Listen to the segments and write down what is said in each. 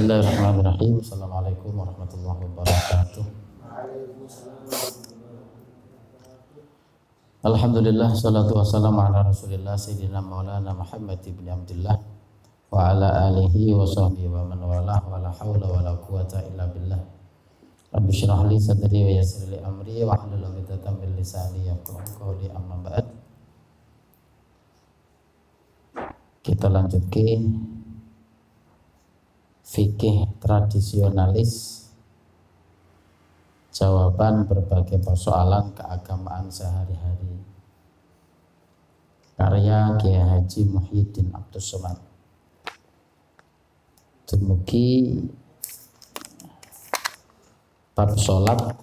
Bismillahirrahmanirrahim. Assalamualaikum warahmatullahi wabarakatuh. Alhamdulillah, salatu wassalamu ala rasulillah sayyidina maulana Muhammad ibn Abdullah wa ala alihi wa sahbihi wa man walah wa la hawla wa la quwata illa billah. Rabbi syrah li sadri wa yassir li amri wa hlul 'uqdatam min lisani yafqahu qawli, amma ba'd. Kita lanjutkan fikih tradisionalis, jawaban berbagai persoalan keagamaan sehari-hari, karya Kiai Haji Muhyiddin Abdus Somad. Dumugi bab sholat,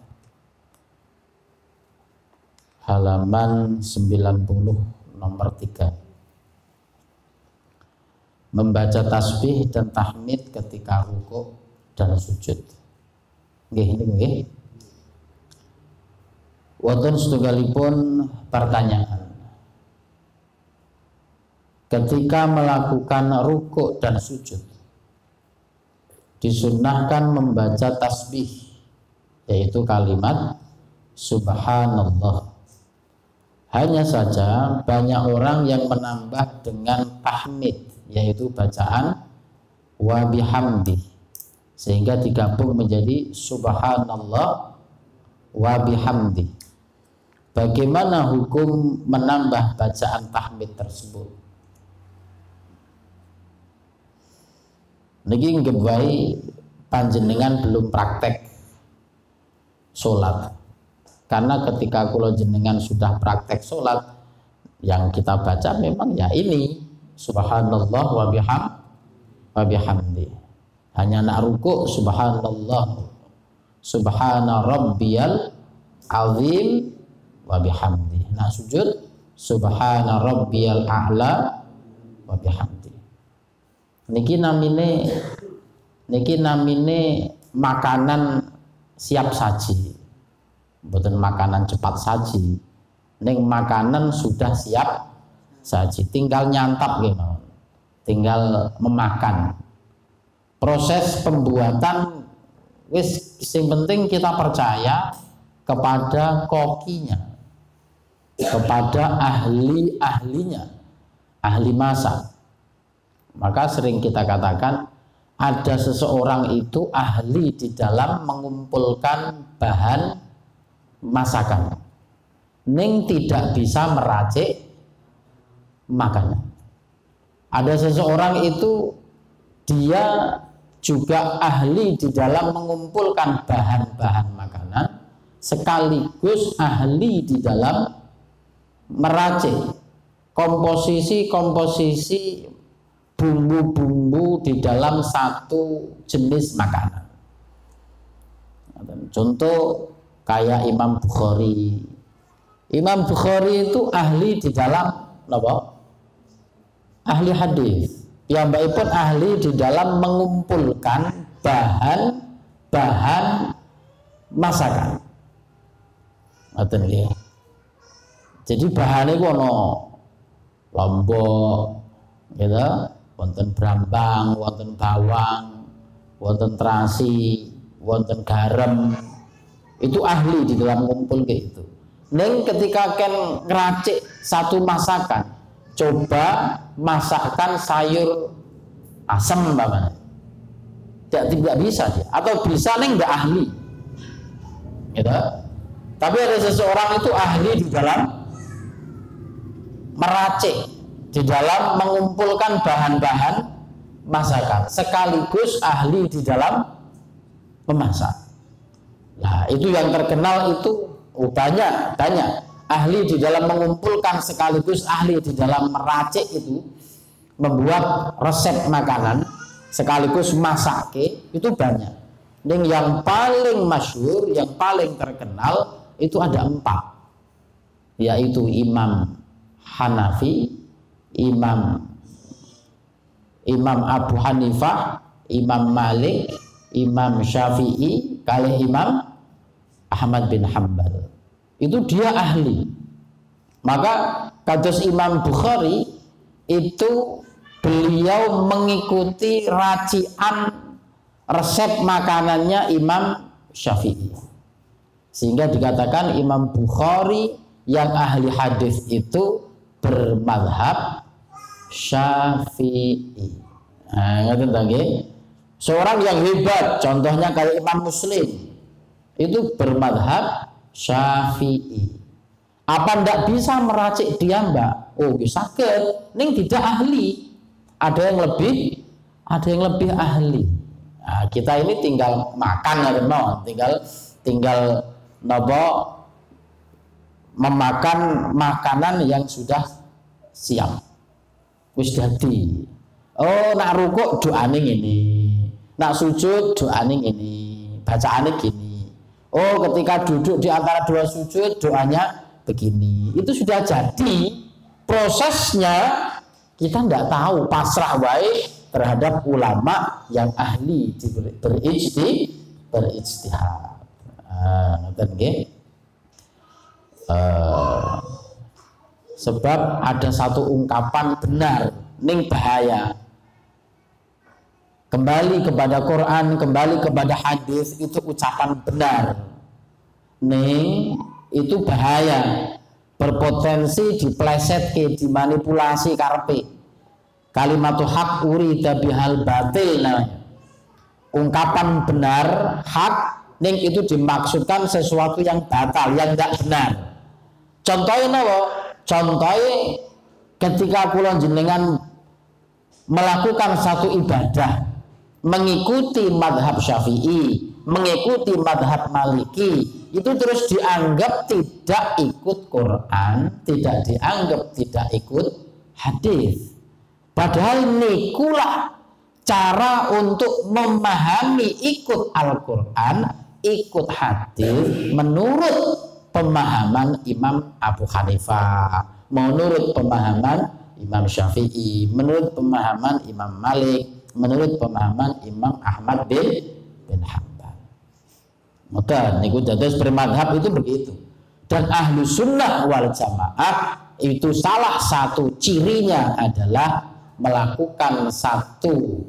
halaman 90 nomor 3. Membaca tasbih dan tahmid ketika rukuk dan sujud. Nggih. Wonten setunggalipun pertanyaan. Ketika melakukan rukuk dan sujud, disunnahkan membaca tasbih, yaitu kalimat subhanallah. Hanya saja banyak orang yang menambah dengan tahmid, yaitu bacaan wa bihamdi, sehingga digabung menjadi subhanallah wa bihamdi. Bagaimana hukum menambah bacaan tahmid tersebut? Niki ngebai panjenengan belum praktek sholat, karena ketika kula jenengan sudah praktek sholat, yang kita baca memang ya ini subhanallah wa bihamdi. Hanya nak rukuk subhanallah subhana rabbiyal azim wa bihamdi. Nak sujud subhana rabbiyal a'la wa bihamdi. Niki namine makanan siap saji. Bukan makanan cepat saji. Ning makanan sudah siap saji, tinggal nyantap gitu, tinggal memakan. Proses pembuatan wis sing penting kita percaya kepada kokinya, kepada ahlinya, ahli masak. Maka sering kita katakan ada seseorang itu ahli di dalam mengumpulkan bahan masakan, ning tidak bisa meracik makanan. Ada seseorang itu dia juga ahli di dalam mengumpulkan bahan-bahan makanan, sekaligus ahli di dalam meracik komposisi bumbu-bumbu di dalam satu jenis makanan. Contoh kayak Imam Bukhari. Imam Bukhari itu ahli di dalam apa? Ahli hadis. Yang pun ahli di dalam mengumpulkan bahan-bahan masakan. Ngoten nggih. Jadi bahannya ono lombok, gitu, wonten brambang, wonten bawang, wonten terasi, wonten garam. Itu ahli di dalam ngumpul kayak itu. Neng ketika ken ngeracik satu masakan, coba masakkan sayur asam bagaimana? Tidak bisa dia, atau bisa neng nggak ahli, gitu. Tapi ada seseorang itu ahli di dalam meracik, di dalam mengumpulkan bahan-bahan masakan, sekaligus ahli di dalam memasak. Nah itu yang terkenal itu banyak ahli di dalam mengumpulkan sekaligus ahli di dalam meracik, itu membuat resep makanan sekaligus masake, itu banyak. Dan yang paling masyhur, yang paling terkenal itu ada 4, yaitu Imam Hanafi, Imam Abu Hanifah, Imam Malik, Imam Syafi'i, kali Imam Ahmad bin Hanbal. Itu dia ahli. Maka kados Imam Bukhari itu beliau mengikuti racian resep makanannya Imam Syafi'i. Sehingga dikatakan Imam Bukhari yang ahli hadis itu bermadhab Syafi'i. Nah, ngerti nggih? Seorang yang hebat, contohnya kayak Imam Muslim, itu bermadhab Syafi'i. Apa ndak bisa meracik dia, Mbak? Oh, sakit. Ning tidak ahli. Ada yang lebih ahli. Nah, kita ini tinggal makan tinggal memakan makanan yang sudah siap. Wis dadi. Oh, nak rukuk doane ngene. Nak sujud doane ngene. Bacaane gini. Oh, ketika duduk di antara dua sujud doanya begini. Itu sudah jadi. Prosesnya kita tidak tahu, pasrah wae terhadap ulama yang ahli berijtihad. Sebab ada satu ungkapan benar, ning bahaya. Kembali kepada Quran, kembali kepada hadis, itu ucapan benar. Ning itu bahaya, berpotensi diplesetke, dimanipulasi karepe. Kalimatul haq urida bihal batil namanya. Ungkapan benar, hak, ning itu dimaksudkan sesuatu yang batal, yang tidak benar. Contohnya apa? Contohnya ketika kula jenengan melakukan satu ibadah, mengikuti madhab Syafi'i, mengikuti madhab Maliki, itu terus dianggap tidak ikut Quran, tidak dianggap tidak ikut hadis. Padahal nikulah cara untuk memahami ikut Al-Quran, ikut hadis menurut pemahaman Imam Abu Hanifah, menurut pemahaman Imam Syafi'i, menurut pemahaman Imam Malik, menurut pemahaman Imam Ahmad bin Hanbal. Maka niku dados bermadhab itu begitu. Dan ahlu sunnah wal jamaah itu salah satu cirinya adalah melakukan satu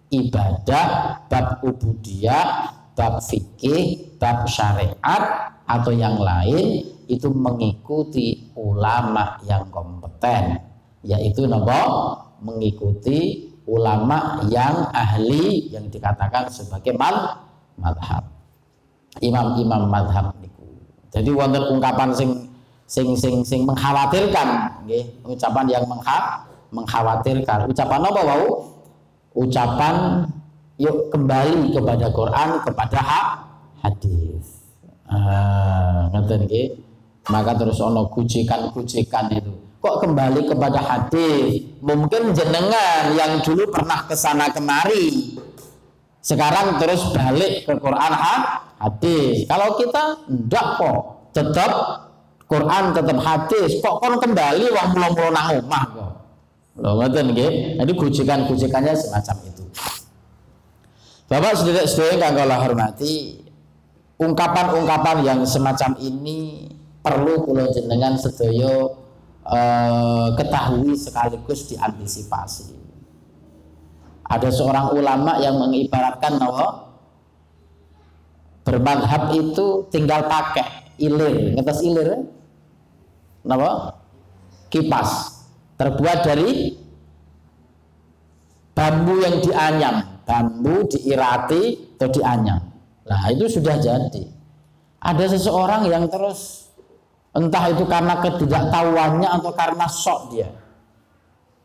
ibadah, bab ubudiyah, bab fikih, bab syariat atau yang lain itu mengikuti ulama yang kompeten, yaitu mengikuti ulama yang ahli yang dikatakan sebagai madhab, imam-imam madhab niku. Jadi wonten ungkapan sing mengkhawatirkan, nggih, ucapan yang mengkhawatirkan. Ucapan apa wau? Ucapan yuk kembali kepada Quran, kepada hadis. Ngeten nggih. Maka terus ono kucikan-kucikan itu. Kok kembali kepada hadis? Mungkin jenengan yang dulu pernah kesana kemari, sekarang terus balik ke Quran hadis. Kalau kita ndak kok, tetap Quran, tetap hadis. Kok kon kembali wong mulo-mulo nang omah kok. Lho ngoten nggih. Jadi kucikan-kucikannya semacam itu. Bapak sedherek-sedherek kang kula hormati, ungkapan-ungkapan yang semacam ini perlu kula jenengan sedaya ketahui sekaligus diantisipasi. Ada seorang ulama yang mengibaratkan bahwa bermadhab itu tinggal pakai ilir, ngetes ilir, napa? Kipas terbuat dari bambu yang dianyam, bambu diirati atau dianyam. Nah itu sudah jadi. Ada seseorang yang terus, entah itu karena ketidaktahuannya atau karena sok dia,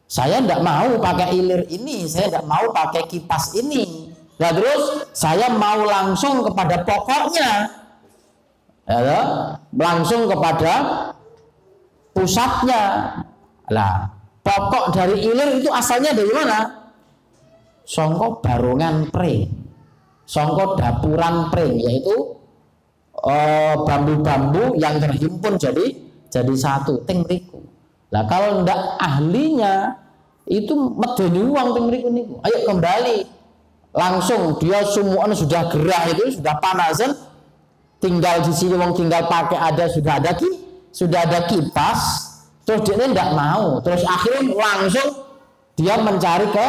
saya tidak mau pakai ilir ini, saya tidak mau pakai kipas ini. Nah terus saya mau langsung kepada pokoknya, ya, langsung kepada pusatnya. Lah pokok dari ilir itu asalnya dari mana? Songko barungan pring, songko dapuran pring, yaitu bambu-bambu yang terhimpun jadi satu ting mriku. Lah kalau ndak ahlinya itu medeni uang ting mriku niku. Ayo kembali. Langsung dia sumuan sudah gerah, itu sudah panasan. Tinggal di sini wong tinggal pakai sudah ada kipas. Terus dia ndak mau. Terus akhirnya langsung dia mencari ke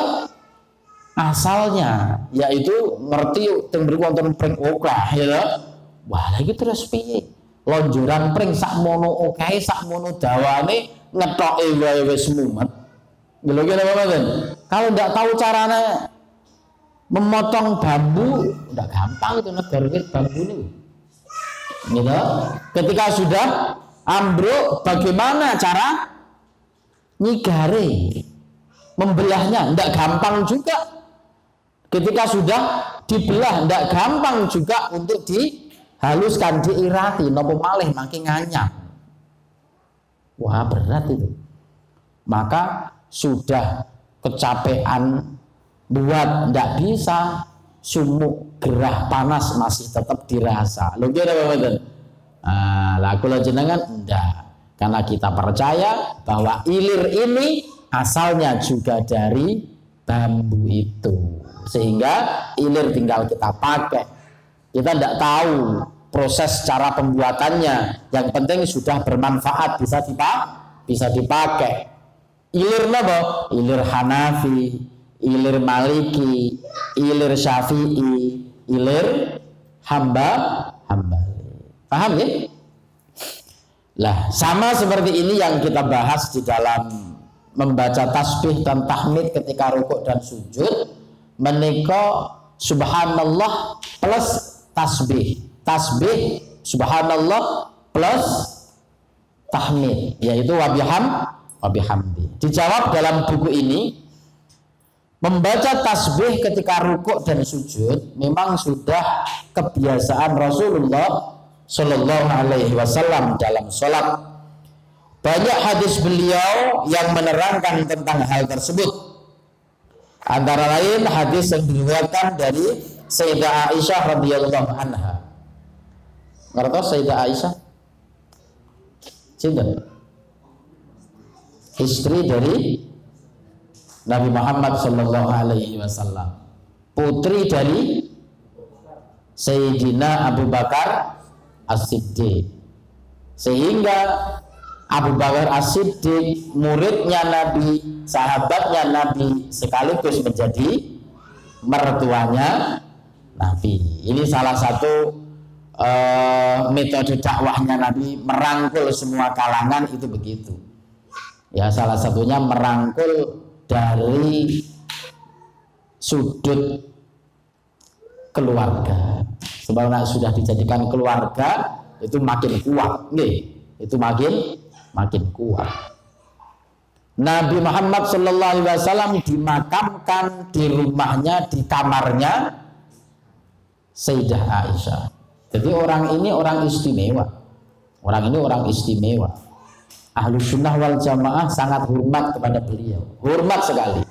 asalnya, yaitu ngerti teng mriku wonten pring okah ya. Wah, lagi terus piye? Lonjoran pring sakmono okahe sakmono dawane ngethoke wae wis mumet. Lho kira apa? Kalau ndak tahu caranya memotong bambu, udah gampang itu negorwit bambu ini. Gitu. Ketika sudah ambruk, bagaimana cara nyigare, membelahnya? Ndak gampang juga. Ketika sudah dibelah, ndak gampang juga untuk dihaluskan, diirati, nopo malih makin nganyam. Wah, berat itu. Maka sudah kecapean buat ndak bisa, sumuk gerah panas masih tetap dirasa. Lho kira apa? Lah kula jenengan ndak. Karena kita percaya bahwa ilir ini asalnya juga dari bambu itu. Sehingga ilir tinggal kita pakai. Kita tidak tahu proses cara pembuatannya. Yang penting sudah bermanfaat, bisa dipakai. Ilir apa? Ilir Hanafi, ilir Maliki, ilir Syafi'i, ilir Hambali. Paham ya? Lah, sama seperti ini yang kita bahas di dalam membaca tasbih dan tahmid ketika rukuk dan sujud. Menika subhanallah plus tasbih, tasbih subhanallah plus tahmid, yaitu wabihamdi. Dijawab dalam buku ini, membaca tasbih ketika rukuk dan sujud memang sudah kebiasaan Rasulullah Shallallahu Alaihi Wasallam dalam sholat. Banyak hadis beliau yang menerangkan tentang hal tersebut. Antara lain hadis yang diriwayatkan dari Sayyidah Aisyah radhiyallahu anha. Ngertos Sayyidah Aisyah? Cinta? Istri dari Nabi Muhammad Shallallahu Alaihi Wasallam, putri dari Sayyidina Abu Bakar As-Siddiq. Sehingga Abu Bakar As-Siddiq muridnya Nabi, sahabatnya Nabi, sekaligus menjadi mertuanya Nabi. Ini salah satu metode dakwahnya Nabi, merangkul semua kalangan, itu begitu. Ya, salah satunya merangkul dari sudut keluarga. Sebenarnya sudah dijadikan keluarga itu makin kuat, nih, itu makin kuat. Nabi Muhammad Shallallahu Alaihi Wasallam dimakamkan di rumahnya, di kamarnya Sayyidah Aisyah. Jadi orang ini orang istimewa. Orang ini orang istimewa. Ahlus Sunnah wal Jamaah sangat hormat kepada beliau, hormat sekali.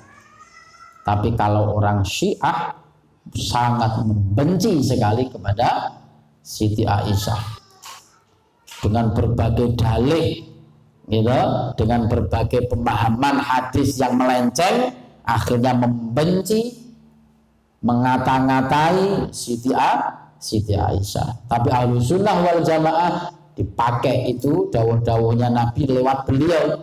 Tapi kalau orang Syiah sangat membenci sekali kepada Siti Aisyah dengan berbagai dalih, gitu, dengan berbagai pemahaman hadis yang melenceng, akhirnya membenci, mengata-ngatai Siti Aisyah. Tapi Ahlus Sunnah wal Jamaah dipakai itu dawuh-dawuhnya Nabi lewat beliau,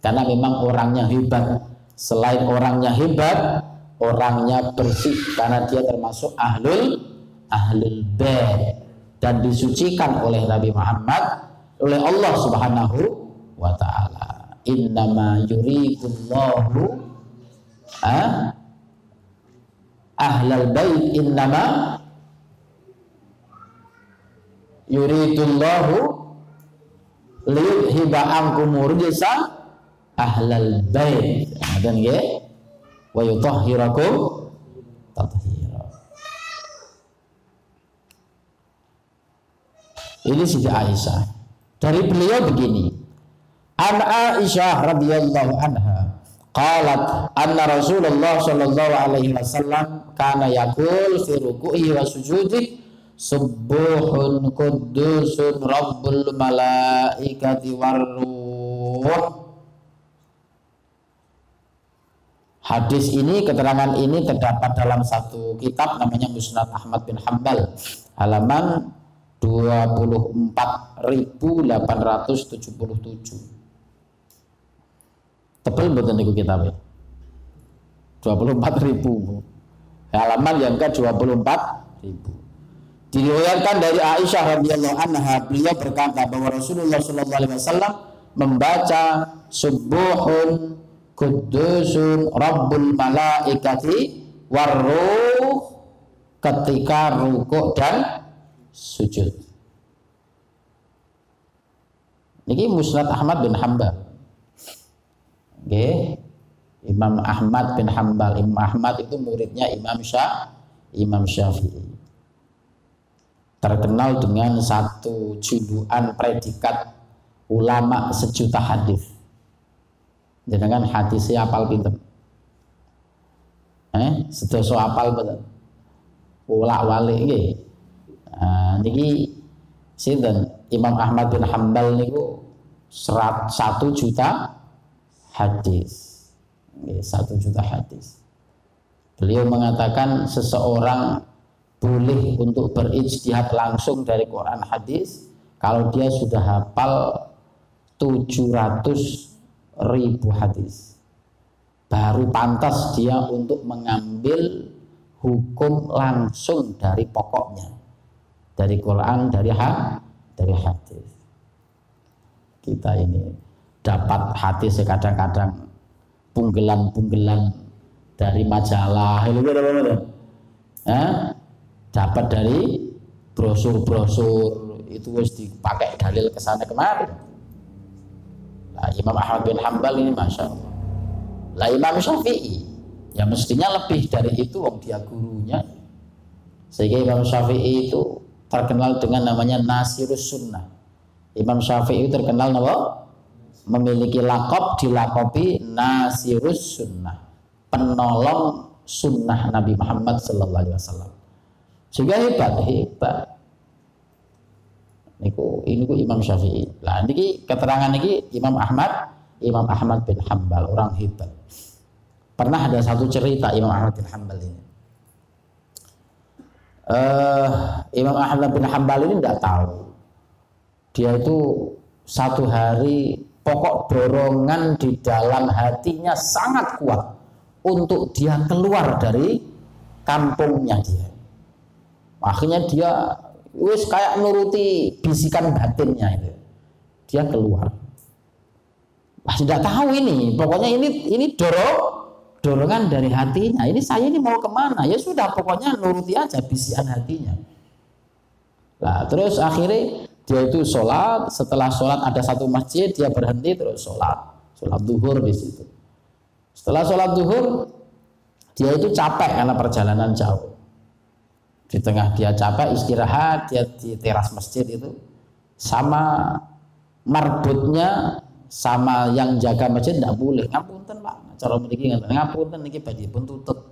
karena memang orangnya hebat. Selain orangnya hebat, orangnya bersih, karena dia termasuk ahlul bait dan disucikan oleh Nabi Muhammad, oleh Allah Subhanahu wa ta'ala. Innama yuridullahu ahlal bait, innama yuridullahu liyudhiba ankum rijsa ahlal bait, dan nggih, wa yutahhirakum tathira. Ini Siti Aisyah. Dari beliau begini, an Aisyah radhiyallahu anha qalat anna Rasulullah sallallahu alaihi wasallam kana yaqul fi ruku'i wa sujudi subuhun qudusun rabbul malaikati warruh. Hadis ini, keterangan ini terdapat dalam satu kitab namanya Musnad Ahmad bin Hanbal, halaman 24.877. Tebel mboten niku kitabe? 24.000. Halaman yang ke-24.000. Diriwayatkan dari Aisyah radhiyallahu anha, beliau berkata bahwa Rasulullah sallallahu alaihi wasallam membaca subuhun qudusun rabbul malaikati warruh ketika rukuk dan sujud. Ini Musnad Ahmad bin Hanbal. Oke. Imam Ahmad bin Hanbal. Imam Ahmad itu muridnya Imam Syafi'i. Terkenal dengan satu julukan predikat ulama sejuta hadis. Jenengan hadisnya apal pinten? Sedoso apal pinten? Ulak-walik nggih. Niki sinten? Imam Ahmad bin Hanbal niku 1 juta hadis. 1 juta hadis. Beliau mengatakan seseorang boleh untuk berijtihad langsung dari Quran hadis kalau dia sudah hafal 700.000 hadis. Baru pantas dia untuk mengambil hukum langsung dari pokoknya. Dari Quran, dari hadis. Kita ini dapat hadis kadang-kadang punggelan-punggelan dari majalah, dapat dari brosur-brosur itu harus dipakai dalil kesana kemari. Nah, Imam Ahmad bin Hanbal ini masya Allah. Lah Imam Syafi'i ya mestinya lebih dari itu, wong dia gurunya. Sehingga Imam Syafi'i itu terkenal dengan namanya Nasirus Sunnah. Imam Syafi'i terkenal nama memiliki lakop, dilakopi Nasirus Sunnah, penolong sunnah Nabi Muhammad sallallahu alaihi wasallam. Sehingga hebat. Ini Imam Syafi'i. Lah niki keterangan niki Imam Ahmad bin Hanbal, orang hebat. Pernah ada satu cerita Imam Ahmad bin Hanbal ini. Imam Ahmad bin Hanbal ini tidak tahu, dia itu satu hari pokok dorongan di dalam hatinya sangat kuat untuk dia keluar dari kampungnya dia. Akhirnya dia wis kayak nuruti bisikan batinnya itu, dia keluar. Wah, tidak tahu ini, pokoknya ini dorongan dari hatinya. Ini saya ini mau kemana? Ya sudah, pokoknya nuruti aja bisikan hatinya. Nah, terus akhirnya dia itu sholat. Setelah sholat ada satu masjid, dia berhenti terus sholat duhur di situ. Setelah sholat duhur, dia itu capek karena perjalanan jauh. Di tengah dia capek istirahat, dia di teras masjid itu sama marbutnya, sama yang jaga masjid tidak boleh. Ngapunten Pak, cara mriki ngapunten niki badhe pun tutup.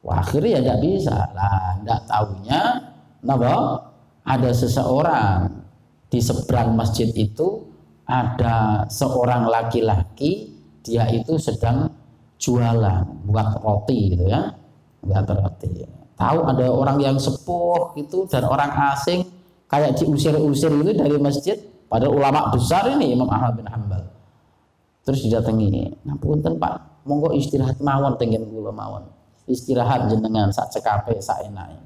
Wah, akhirnya ya tidak bisa. Lah, tidak tahunya napa ada seseorang di seberang masjid itu, ada seorang laki-laki, dia itu sedang jualan buat roti gitu ya, buat roti. Tahu ada orang yang sepuh itu dan orang asing kayak diusir-usir itu dari masjid. Padahal ulama besar ini Imam Ahmad bin Hanbal. Terus didatangi, ngapunten Pak, monggo istirahat mawon tengen kula mawon. Istirahat jenengan sak cekape sak enake.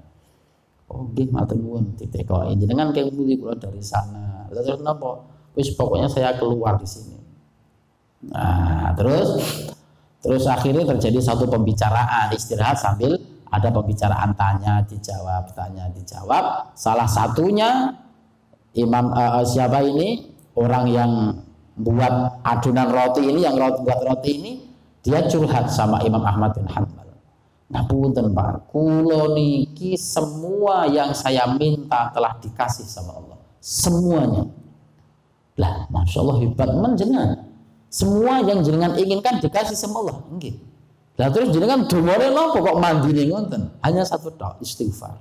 Oh nggih matur nuwun ditekoki jenengan keng pundi kula dari sana. Lah terus napa? Wis pokoknya saya keluar di sini. Nah, terus akhirnya terjadi satu pembicaraan, istirahat sambil ada pembicaraan tanya dijawab. Salah satunya Imam siapa ini, orang yang buat adonan roti ini, yang buat roti ini, dia curhat sama Imam Ahmad bin Hanbal. Nah punten Pak, kula niki semua yang saya minta telah dikasih sama Allah, semuanya. Lah masya Allah hebat menjenengan, semua yang jenengan inginkan dikasih sama Allah. Nggih. Lah terus jenengan dongane napa kok mandine ngoten? Hanya satu tok, istighfar.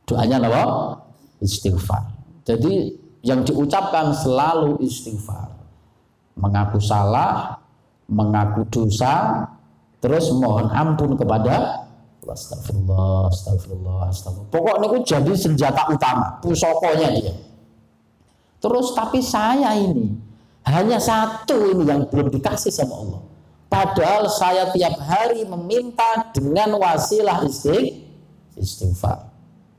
Doanya napa? Istighfar. Jadi yang diucapkan selalu istighfar, mengaku salah, mengaku dosa, terus mohon ampun kepada Allah. Astagfirullah. Pokoknya itu jadi senjata utama, pusokonya dia. Terus tapi saya ini hanya satu ini yang belum dikasih sama Allah. padahal saya tiap hari meminta dengan wasilah istighfar.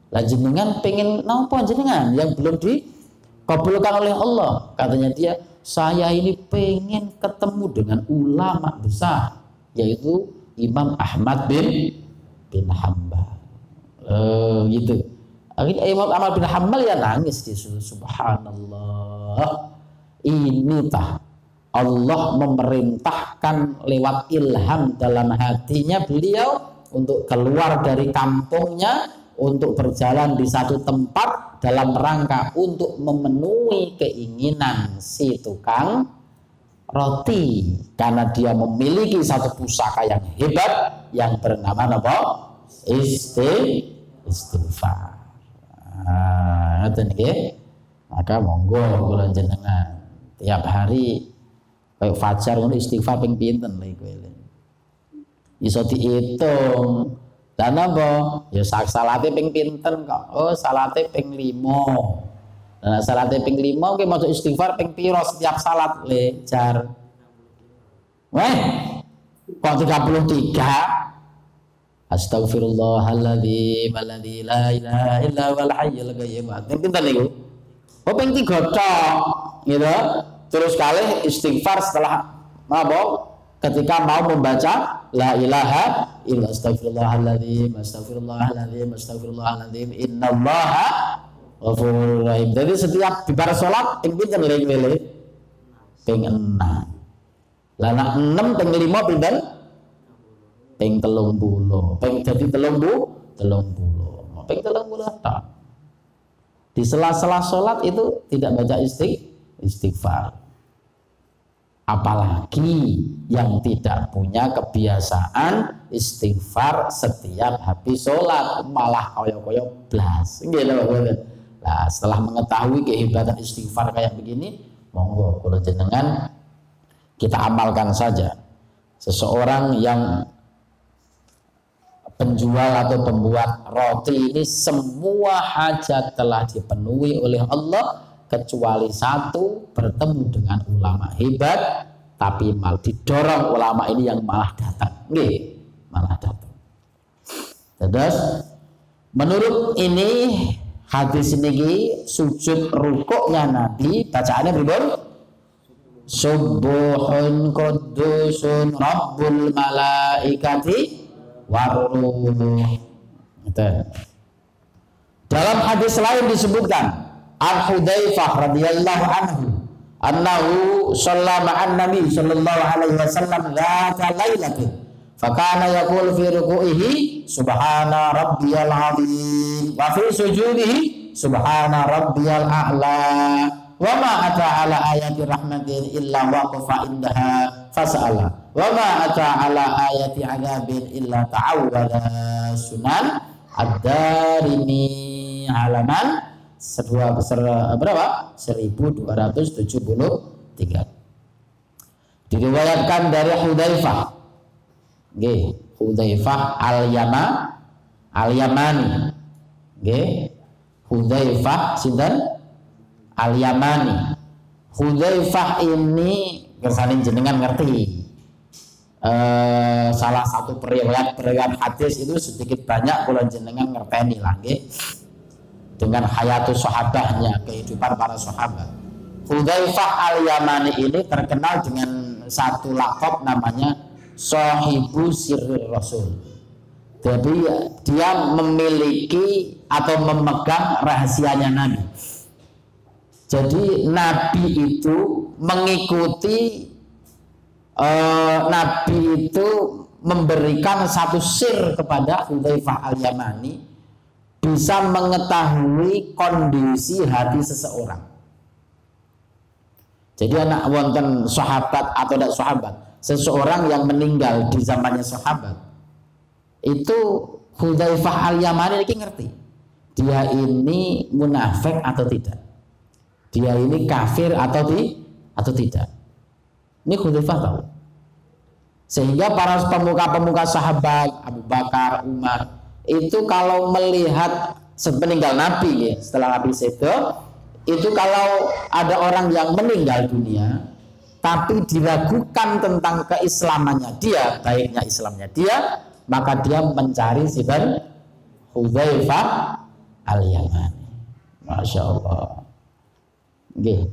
Lah jenengan pengen napa jenengan yang belum dikabulkan oleh Allah? Katanya dia, saya ini pengen ketemu dengan ulama besar, yaitu Imam Ahmad bin Hanbal. Gitu. Akhirnya Imam Ahmad bin Hanbal ya nangis di situ. Subhanallah, ini tah Allah memerintahkan lewat ilham dalam hatinya beliau untuk keluar dari kampungnya, untuk berjalan di satu tempat dalam rangka untuk memenuhi keinginan si tukang roti, karena dia memiliki satu pusaka yang hebat yang bernama apa? Istighfar. Maka monggo kula jenengan tiap hari kayak fajar ngono istighfar ping pinten lho kowe. Iso diitung. Dan apa? Ya salate ping pinten kok. Oh, salate ping 5. Nah, salate ping 5 ki maca istighfar ping piro setiap salat le jar. Weh, kok 33? Astaghfirullahaladzim alladzi la ilaha illa huwal hayyul qayyum. Pinten niku? Oh, ping 3 tok, gitu. Terus kali istighfar setelah apa? Ketika mau membaca la ilaha illa astaghfirullahaladzim innallaha ghafurur rahim. Jadi setiap dibar salat ping pinten lele ping 6. Lah nek 6 ping 5 pinten? Ping 30. Ping jadi 30. Ping 30 tak. Di sela-sela salat itu tidak baca istighfar. Apalagi yang tidak punya kebiasaan istighfar setiap habis sholat, malah koyok-koyok blas. Nah, setelah mengetahui kehebatan istighfar kayak begini, monggo kalau jenengan kita amalkan saja. Seseorang yang penjual atau pembuat roti ini semua hajat telah dipenuhi oleh Allah, kecuali satu, bertemu dengan ulama hebat, tapi malah didorong ulama ini yang malah datang. Malah datang. Terus menurut ini hadis ini sujud rukuknya Nabi bacaannya berapa? Subuhun qudusun rabbul malaikati waruh. Dalam hadis lain disebutkan Al-Hudzaifah radhiyallahu anhu annahu shalla ma'an nabi sallallahu alaihi wasallam dzata lailatin fakana yaqulu fi ruku'ihi subhana rabbiyal azim wa fi sujudihi subhana rabbiyal a'la wa ma ata ala ayati rahmatin illa waqafa indaha fas'ala wa ma ata ala ayati adzabin illa ta'awwala. Sunan Ad-Darimi halaman berapa? 1273. Diriwayatkan dari Hudzaifah. Hudzaifah Al-Yamani. Hudzaifah sinten? Al-Yamani. Hudzaifah ini kersane jenengan ngerti. Salah satu periwayat hadis itu sedikit banyak kula jenengan ngerteni lah nggih. Dengan hayatus sahabahnya, kehidupan para sahabat. Hudzaifah Al-Yamani ini terkenal dengan satu lakop namanya Sahibu Sirri Rasul. Jadi dia memiliki atau memegang rahasianya Nabi. Jadi Nabi itu mengikuti Nabi itu memberikan satu sir kepada Hudzaifah Al-Yamani, bisa mengetahui kondisi hati seseorang. Jadi anak wonten sahabat atau tidak sahabat, seseorang yang meninggal di zamannya sahabat, itu Hudzaifah Al-Yamani ini ngerti dia ini munafik atau tidak, dia ini kafir atau tidak. Ini Hudzaifah tahu. Sehingga para pemuka-pemuka sahabat Abu Bakar, Umar itu kalau melihat sepeninggal Nabi, setelah Nabi sedo, itu kalau ada orang yang meninggal dunia tapi diragukan tentang keislamannya dia, baiknya Islamnya dia, maka dia mencari Sayyidina Hudzaifah al-Yamani. Masya Allah. Nggih.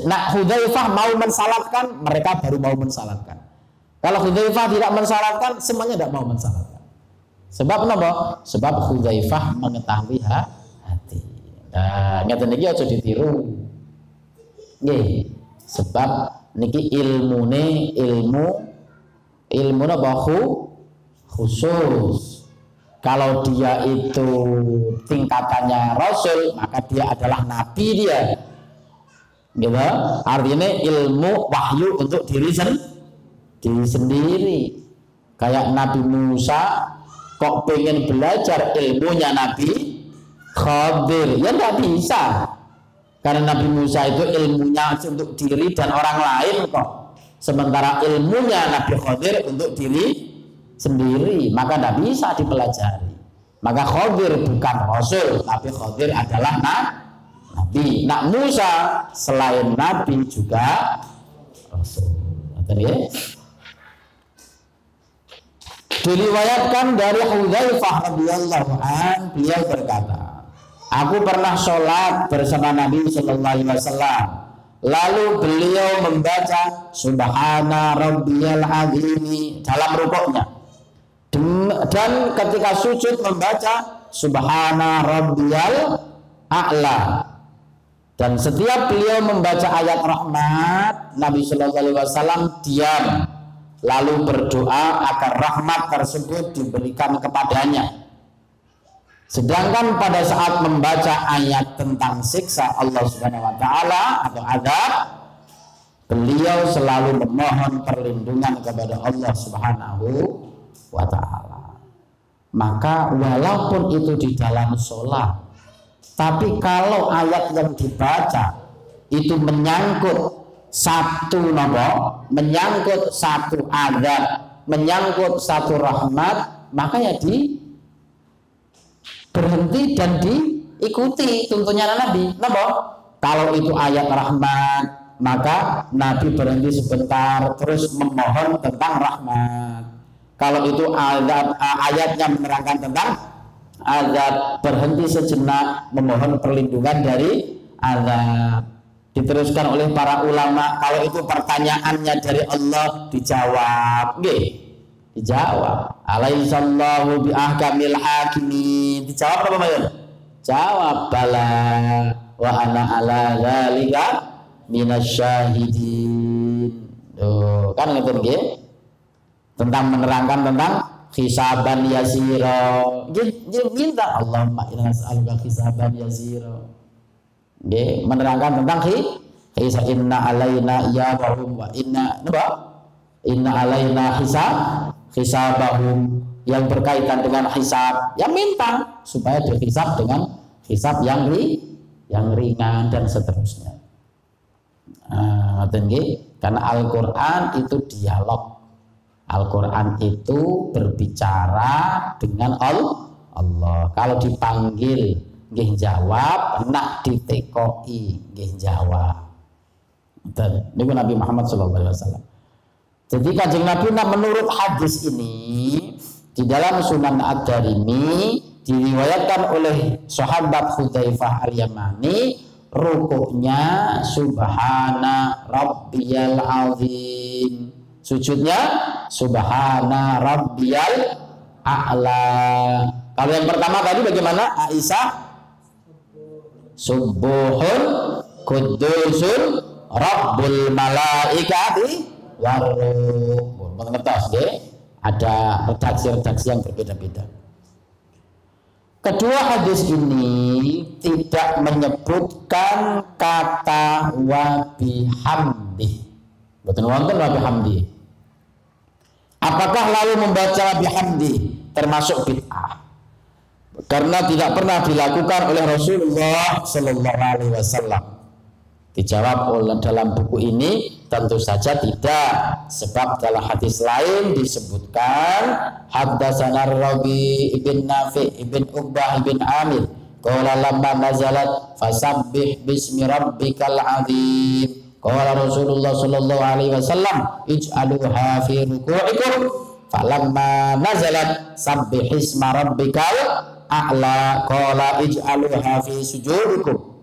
Nah, Hudzaifah mau mensalatkan, mereka baru mau mensalatkan. Kalau Hudzaifah tidak mensalatkan, semuanya tidak mau mensalatkan. Sebab apa? Sebab Hudzaifah mengetahui hati. Nah, ngeten iki aja ditiru. Nggih. Sebab niki ilmu apa khusus. Kalau dia itu tingkatannya Rasul, maka dia adalah Nabi dia. Gitu. Artinya ilmu wahyu untuk diri sendiri. Kayak Nabi Musa kok pengen belajar ilmunya Nabi Khadir, ya nggak bisa. Karena Nabi Musa itu ilmunya untuk diri dan orang lain kok. Sementara ilmunya Nabi Khadir untuk diri sendiri, maka tidak bisa dipelajari. Maka Khadir bukan Rasul, tapi Khadir adalah Nabi. Nak Musa selain Nabi juga Rasul. Diriwayatkan dari Hudzaifah radhiyallahu an, beliau berkata, aku pernah sholat bersama Nabi Sallallahu Alaihi Wasallam. Lalu beliau membaca Subhana Rabbiyal Azim dalam rukuknya, dan ketika sujud membaca Subhana Rabbiyal A'la. Dan setiap beliau membaca ayat rahmat, Nabi Sallallahu Alaihi Wasallam diam, lalu berdoa agar rahmat tersebut diberikan kepadanya. Sedangkan pada saat membaca ayat tentang siksa Allah Subhanahu wa taala atau azab, beliau selalu memohon perlindungan kepada Allah Subhanahu wa taala. Maka walaupun itu di dalam sholat, tapi kalau ayat yang dibaca itu menyangkut menyangkut satu azab, menyangkut satu rahmat, maka ya berhenti dan diikuti tuntunan Nabi. Kalau itu ayat rahmat, maka Nabi berhenti sebentar terus memohon tentang rahmat. Kalau itu ayatnya menerangkan tentang azab, berhenti sejenak memohon perlindungan dari azab. Diteruskan oleh para ulama, kalau itu pertanyaannya dari Allah, dijawab. Nggih, dijawab. Alaihissallahu bi ahkamil hakimin. Dijawab apa Mas? Jawab bala wa ana ala zalika minasyahidin. Tuh, kan ngeten nggih. Tentang menerangkan tentang hisaban yasira. Minta Allahumma inna nas'aluka hisaban yasira. Nggih, menerangkan tentang inna alaina iyabahum wa inna alaina hisabahum, yang berkaitan dengan hisab, yang minta supaya dihisab dengan hisab yang ringan dan seterusnya. Karena Al-Quran itu dialog. Al-Quran itu berbicara dengan Allah. Kalau dipanggil nggih jawab, nak ditekoi nggih jawab. Dan niku Nabi Muhammad SAW. Jadi Kanjeng Nabi menurut hadis ini di dalam Sunan Ad-Darimi diriwayatkan oleh sahabat Hudzaifah al-Yamani, rukuknya Subhana Rabbiyal Azim, sujudnya Subhana Rabbiyal A'la. Kalau yang pertama tadi bagaimana? Aisyah Subuhun Kudusun Rabbul Malaikati Waruh. Mengetos deh, ada redaksi-redaksi yang berbeda-beda. Kedua hadis ini tidak menyebutkan kata wa bihamdi. Betul wonten wa bihamdi. Apakah lalu membaca bihamdi termasuk bid'ah? Karena tidak pernah dilakukan oleh Rasulullah Sallallahu Alaihi Wasallam. Dijawab oleh dalam buku ini tentu saja tidak, sebab dalam hadis lain disebutkan haddatsana Rabi ibn Nafi ibn Uqbah ibn Amir qala lamma nazalat fasabbih bismi rabbikal azim qala Rasulullah sallallahu alaihi wasallam ij'aluha fi ruku'ikum falamma nazalat sabbihisma rabbikal a'la qala ij'aluha fi sujudikum.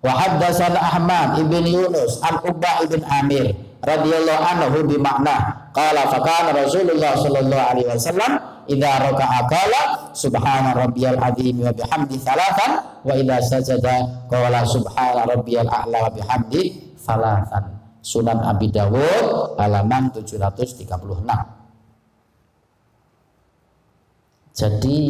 Wa haddatsana Ahmad ibn Yunus an Uqbah ibn Amir radhiyallahu anhu bimakna qala fakana Rasulullah sallallahu alaihi wasallam idza raka'a qala subhana rabbiyal azim wa bihamdi thalathan wa idza sajada qala subhana rabbiyal a'la wa bihamdi thalathan. Sunan Abi Dawud halaman 736. Jadi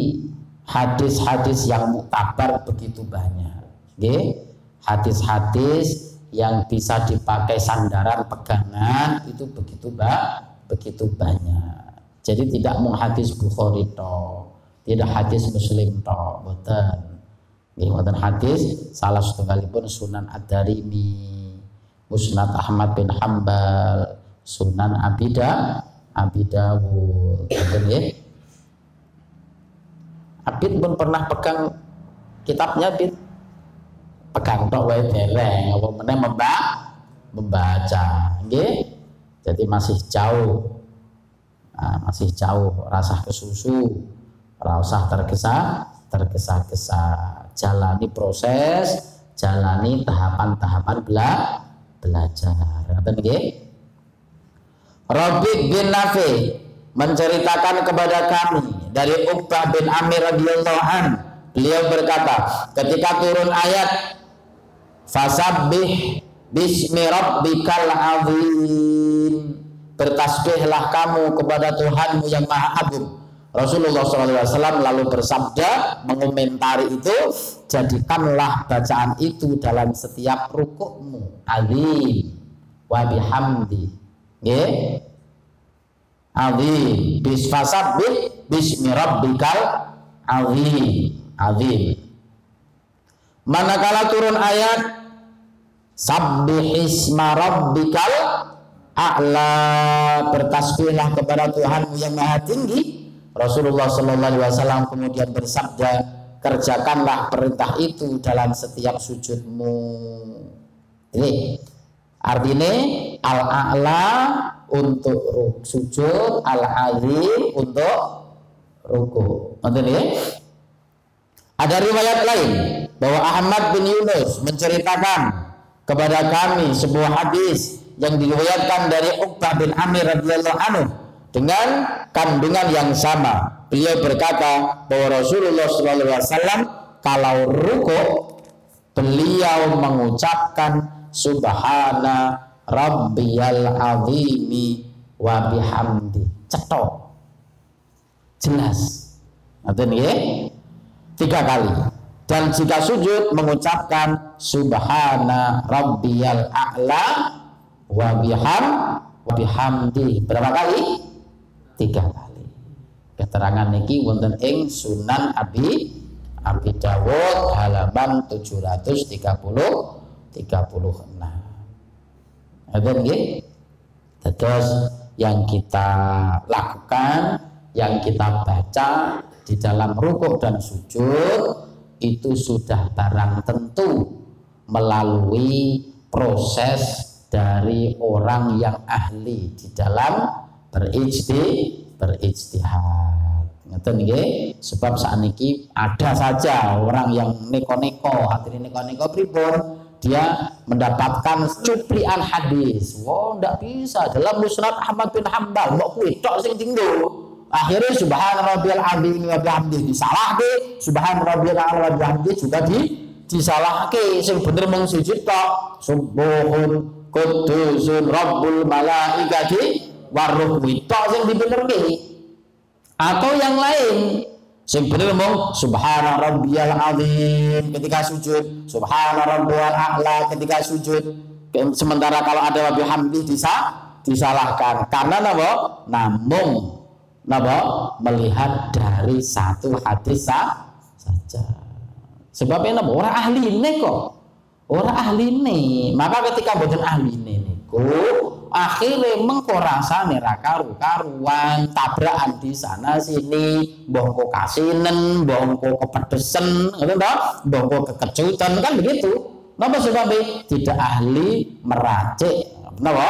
hadis-hadis yang muktabar begitu banyak. Nggih. Hadis-hadis yang bisa dipakai sandaran pegangan itu begitu banyak. Jadi tidak mau hadis Bukhari toh, tidak hadis Muslim toh, boten. Nggih wonten hadis salah setunggalipun Sunan Ad-Darimi, Musnad Ahmad bin Hambal, Sunan Abi Dawud. Boten nggih. Abid pun pernah pegang kitabnya Abid. Pegang tok wae dereng apa meneh membaca nggih. Jadi masih jauh. Nah, masih jauh rasa kesusu, rasa tergesa-gesa. Jalani proses, jalani tahapan-tahapan belajar. Ngoten nggih. Rabi' bin Nafi menceritakan kepada kami dari Uqbah bin Amir radhiyallahu an, beliau berkata, ketika turun ayat fasabbih bismi rabbikal azim, bertasbihlah kamu kepada Tuhanmu yang maha agung. Rasulullah SAW lalu bersabda mengomentari itu, jadikanlah bacaan itu dalam setiap rukukmu, azim wa bihamdi. Nggih. Azim fasabbih bismi rabbikal azim. Manakala turun ayat sabbihisma rabbikal a'la, bertasbihlah kepada Tuhanmu yang maha tinggi, Rasulullah SAW kemudian bersabda, kerjakanlah perintah itu dalam setiap sujudmu. Ini artinya al-a'la untuk sujud, al-azim untuk ruku. Ada riwayat lain bahwa Ahmad bin Yunus menceritakan kepada kami sebuah hadis yang diriwayatkan dari Uqbah bin Amir radhiyallahu anhu dengan kandungan yang sama. Beliau berkata bahwa Rasulullah SAW kalau ruku beliau mengucapkan subhana rabbiyal azimi wa bihamdi. Cetok. Jelas. Ngoten nggih? 3 kali. Dan jika sujud mengucapkan subhana rabbiyal a'la wa bihamdi. Berapa kali? 3 kali. Keterangan niki wonten ing Sunan Abi Dawud halaman 736. Ngoten nggih? Terus yang kita lakukan, yang kita baca di dalam rukuk dan sujud itu sudah barang tentu melalui proses dari orang yang ahli di dalam berijtihad. Ngoten nggih, sebab sakniki ada saja orang yang neko-neko, hati neko-neko pripun, dia mendapatkan cuplian hadis. Wow, ndak bisa dalam Musnad Ahmad bin Hambal, mbok kuwi tok sing tinggal. Akhirnya subhana rabbiyal azim wa bihamdihi disalahke, subhana rabbiyal a'la wa bihamdihi juga disalahke. Sing bener mung sujud tok, subuhun qudusun rabbul malaikati waruh tok sing dibenerke. Atau yang lain sing bener mung subhana rabbiyal azim ketika sujud, subhana rabbiyal a'la ketika sujud. Sementara kalau ada wa bihamdihi disalahkan karena napa? Namung melihat dari satu hadis saja. Sebabnya napa? Orang ahli ini kok. Orang ahli ini. Maka ketika boten ahli ini niku akhirnya mengko rasane ra karu-karuan, tabrakan di sana sini, mbok kasinen, mbok kepedesen, ngoten to? Mbok kekecutan kan begitu. Napa sebabnya? Tidak ahli meracik. Napa?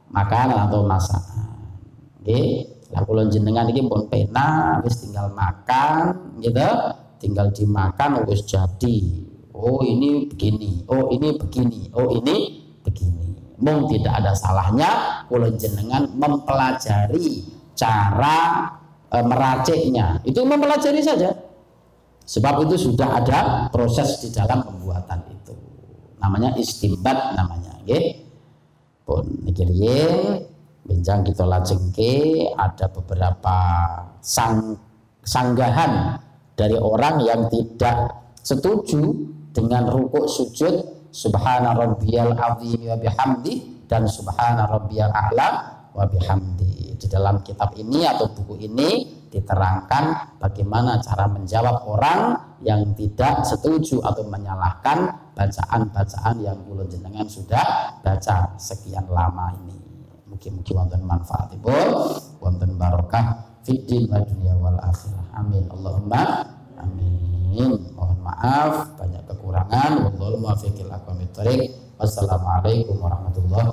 Makanan atau masakan. Nggih, lah kula jenengan iki pun pena wis tinggal makan gitu, tinggal dimakan wis jadi. Oh ini begini, oh ini begini, oh ini begini. Mung tidak ada salahnya kula jenengan mempelajari cara meraciknya. Itu mempelajari saja. Sebab itu sudah ada proses di dalam pembuatan itu. Namanya istimbat namanya, nggih. Pun niki riyin benjang kita lajengke ada beberapa sanggahan dari orang yang tidak setuju dengan rukuk sujud subhana rabbiyal azim wa bihamdi dan subhana rabbiyal a'la wa bihamdi. Di dalam kitab ini atau buku ini diterangkan bagaimana cara menjawab orang yang tidak setuju atau menyalahkan bacaan-bacaan yang kula jenengan sudah baca sekian lama ini. Mugi-mugi wonten manfaatipun, wonten barokah fid din wa dunya wal akhirah. Amin. Allahumma amin. Mohon maaf banyak kekurangan. Wallahu muwaffiq ila aqwamit thoriq. Wassalamualaikum warahmatullahi